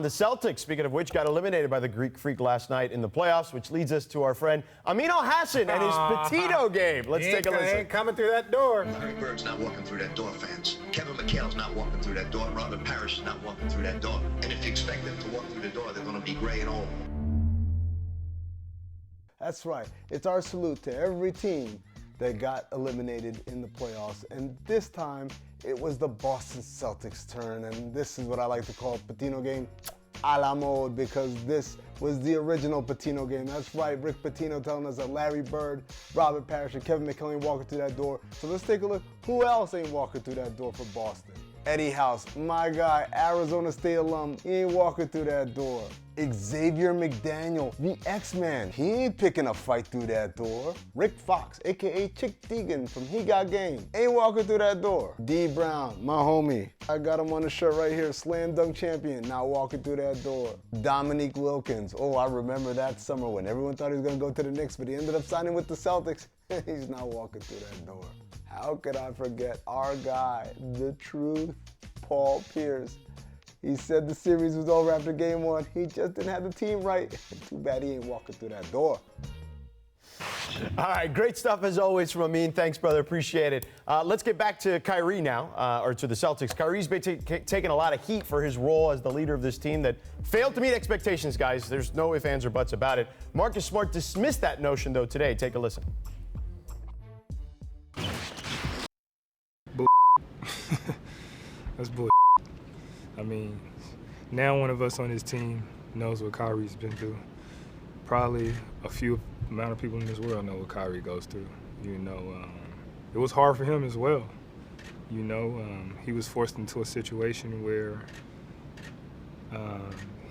The Celtics, speaking of which, got eliminated by the Greek Freak last night in the playoffs, which leads us to our friend Amin Elhassan and his Pitino Game. Let's take a listen. He ain't coming through that door. Larry Bird's not walking through that door, fans. Kevin McHale's not walking through that door. Robert Parrish is not walking through that door. And if you expect them to walk through the door, they're going to be gray and old. That's right. It's our salute to every team that got eliminated in the playoffs. And this time, it was the Boston Celtics' turn. And this is what I like to call Pitino Game a la mode, because this was the original Pitino Game. That's right, Rick Pitino telling us that Larry Bird, Robert Parrish, and Kevin McHale ain't walking through that door. So let's take a look. Who else ain't walking through that door for Boston? Eddie House, my guy, Arizona State alum, he ain't walking through that door. Xavier McDaniel, the X-Man, he ain't picking a fight through that door. Rick Fox, aka Chick Deegan from He Got Game, ain't walking through that door. D Brown, my homie, I got him on the shirt right here, slam dunk champion, not walking through that door. Dominique Wilkins, oh, I remember that summer when everyone thought he was gonna go to the Knicks, but he ended up signing with the Celtics. He's not walking through that door. How could I forget our guy, the truth, Paul Pierce? He said the series was over after game one. He just didn't have the team right. Too bad he ain't walking through that door. All right, great stuff as always from Amin. Thanks, brother. Appreciate it. Let's get back to Kyrie now, or to the Celtics. Kyrie's been taking a lot of heat for his role as the leader of this team that failed to meet expectations, guys. There's no ifs, ands, or buts about it. Marcus Smart dismissed that notion, though, today. Take a listen. That's bull. I mean, now one of us on his team knows what Kyrie's been through. Probably a few amount of people in this world know what Kyrie goes through. You know, it was hard for him as well. You know, he was forced into a situation where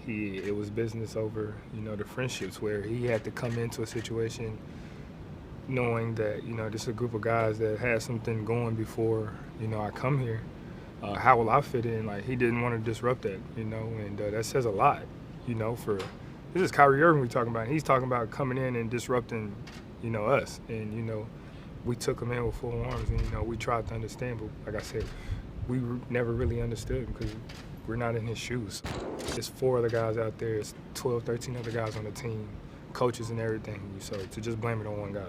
it was business over, you know, the friendships, where he had to come into a situation knowing that, you know, this is a group of guys that had something going before, you know, I come here. How will I fit in? Like, he didn't want to disrupt that, you know, and that says a lot, you know, this is Kyrie Irving we're talking about. He's talking about coming in and disrupting, you know, us. And, you know, we took him in with full arms and, you know, we tried to understand, but like I said, we never really understood because we're not in his shoes. There's 4 other guys out there, there's 12, 13 other guys on the team, coaches and everything. So to just blame it on one guy.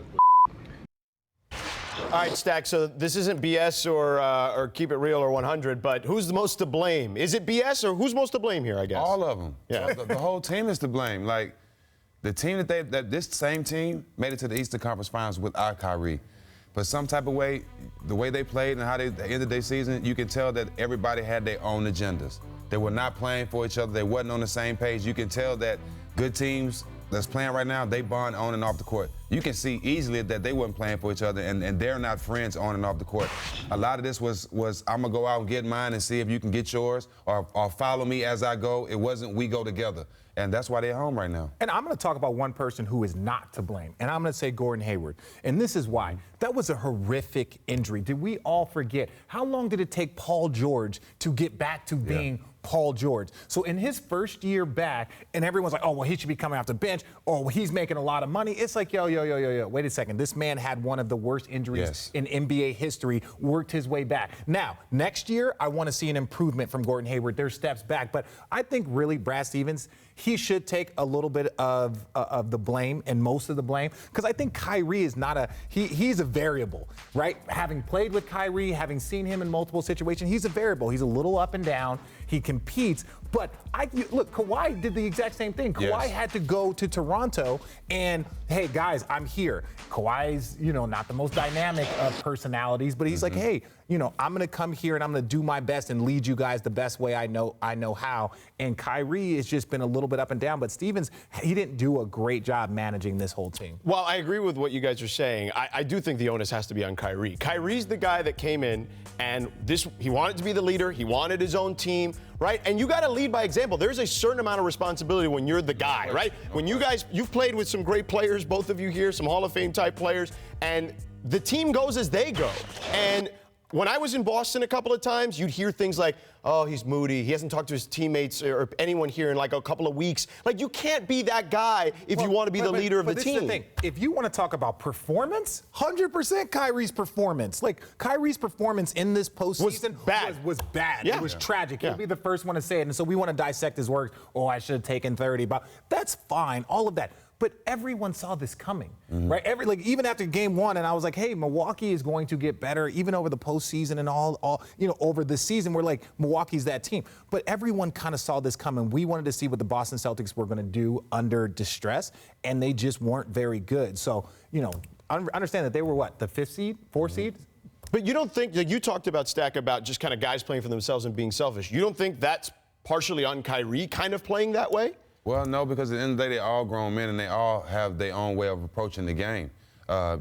All right, Stack, so this isn't BS or keep it real or 100, but who's the most to blame? Is it BS or who's most to blame here, I guess? All of them. Yeah. The whole team is to blame. Like, the team that this same team made it to the Eastern Conference Finals without Kyrie. But some type of way, the way they played and how they ended their season, you can tell that everybody had their own agendas. They were not playing for each other. They wasn't on the same page. You can tell that good teams that's playing right now, they bond on and off the court. You can see easily that they weren't playing for each other and they're not friends on and off the court. A lot of this was I'm gonna go out and get mine and see if you can get yours or follow me as I go. It wasn't we go together. And that's why they're home right now. And I'm going to talk about one person who is not to blame, and I'm going to say Gordon Hayward. And this is why. That was a horrific injury. Did we all forget? How long did it take Paul George to get back to being Paul George? So in his first year back, and everyone's like, oh, well, he should be coming off the bench, or well, he's making a lot of money. It's like, yo, wait a second. This man had one of the worst injuries in NBA history, worked his way back. Now, next year, I want to see an improvement from Gordon Hayward. There's steps back. But I think really Brad Stevens, he should take a little bit of the blame and most of the blame, because I think Kyrie is not he's a variable, right? Having played with Kyrie, having seen him in multiple situations, he's a variable. He's a little up and down. He competes. But look, Kawhi did the exact same thing. Kawhi had to go to Toronto and, hey, guys, I'm here. Kawhi's, not the most dynamic of personalities, but he's like, hey, I'm going to come here and I'm going to do my best and lead you guys the best way I know how. And Kyrie has just been a little bit up and down, but Stevens, he didn't do a great job managing this whole team. Well, I agree with what you guys are saying. I do think the onus has to be on Kyrie. Kyrie's the guy that came in and he wanted to be the leader. He wanted his own team, right? And you got to lead by example. There's a certain amount of responsibility when you're the guy, right? When you've played with some great players, both of you here, some Hall of Fame type players, and the team goes as they go. And when I was in Boston a couple of times, you'd hear things like, oh, he's moody. He hasn't talked to his teammates or anyone here in like a couple of weeks. Like, you can't be that guy if you want to be the leader of the this team. Is the thing. If you want to talk about performance, 100% Kyrie's performance. Like, Kyrie's performance in this postseason was bad. Yeah. It was tragic. Yeah. He'll be the first one to say it. And so we want to dissect his work. Oh, I should have taken 30. But that's fine, all of that. But everyone saw this coming, right? Even after game one, and I was like, hey, Milwaukee is going to get better, even over the postseason and all over the season. We're like, Milwaukee's that team. But everyone kind of saw this coming. We wanted to see what the Boston Celtics were going to do under distress, and they just weren't very good. So, understand that they were what, the 5th seed, 4th seed? But you don't think, you talked about, Stack, about just kind of guys playing for themselves and being selfish. You don't think that's partially on Kyrie kind of playing that way? Well, no, because at the end of the day, they're all grown men and they all have their own way of approaching the game.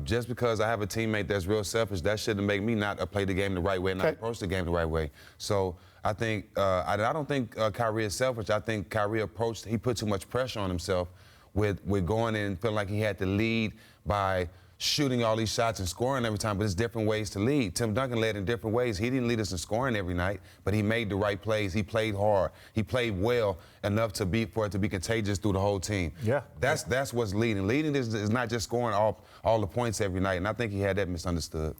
Just because I have a teammate that's real selfish, that shouldn't make me not play the game the right way and not approach the game the right way. So I think I don't think Kyrie is selfish. I think Kyrie he put too much pressure on himself with going in and feeling like he had to lead by shooting all these shots and scoring every time, but there's different ways to lead. Tim Duncan led in different ways. He didn't lead us in scoring every night, but he made the right plays. He played hard. He played well enough for it to be contagious through the whole team. Yeah. That's what's leading. Leading is not just scoring all the points every night, and I think he had that misunderstood.